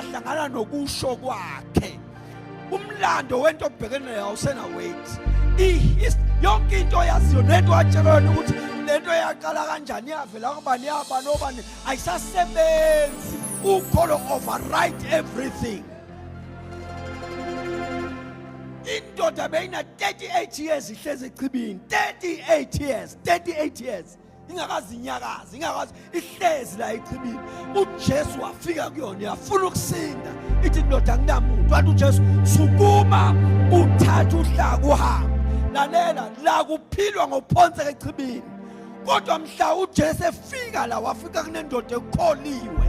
uyahlangana nokusho kwakhe. Umlando wento obhekene nayo awusena wait. Yonke into yaziyo nento watshelana ukuthi lento yaqala kanjani yavela kubani yaba nobani ayisasebenzi. Ukholo override everything. Indoda beyina 38 years ihleze echibini. 38 years. Ingakazi inyakazi, ingakazi ihlezi la echibini. uJesu wafika kuyona yafuna ukusinda. Ithi indoda nginamuntu, wathi uJesu sukuma uthatha uhlaka uhamba. Lalela la kuphilwa ngophonseka echibini. Kodwa mhla uJesu efika la wafika kunendoda ekholiwe.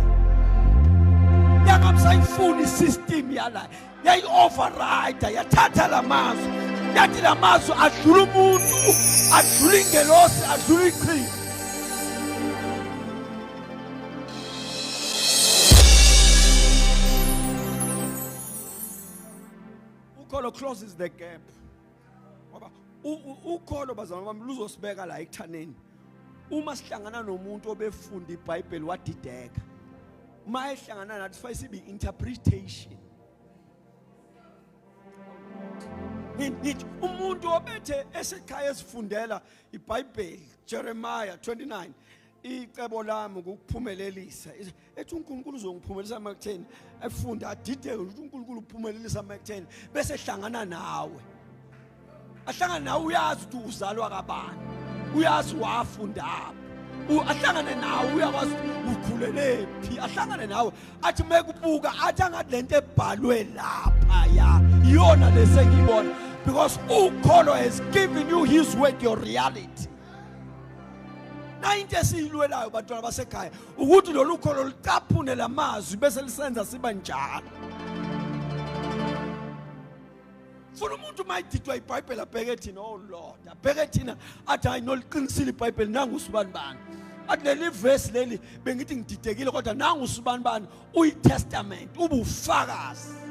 Yangamsayifuni system yala. Yayi override yathatha lamazwi. Yathi lamazwi adlula umuntu, adlula ingelosi, adlula iqhinga. Ukholo closes the gap. Ukholo bazalwane bami luzosibeka la ekuthaneni. Uma sihlangana nomuntu obefunda iBhayibheli wadideka. Uma ehlangana nathi fayisibi interpretation. Ngithi umuntu obethe esekhaya esifundela iBhayibheli Jeremiah 29 icebo lami ukuphumelelisa ethi uNkulunkulu uzongiphumelelisa makutheni efunda adideke ukuthi uNkulunkulu uphumelelisa makutheni bese ehlangana nawe ahlangana nawe uyazi ukuthi uzalwa kabani uyazi wafunda ahlangane nawe uyakwazi ukhulele phi ahlangane nawe athi mekubuka athi angathi lento ebhalwe lapha ya iyona lesengibona because ukholo has given you his word your reality. Na into esiyilwelayo bantwana basekhaya ukuthi lolu kholo licaphune lamazwi bese lisenza siba njalo. Funa umuntu mayididwa iBhayibheli abheke thina oh Lord abheke thina athi hayi noliqinisile iBhayibheli nangu usibani bani. Athi leli verse leli bengithi ngididekile kodwa nangu usibani bani uyiTestament ubufakazi.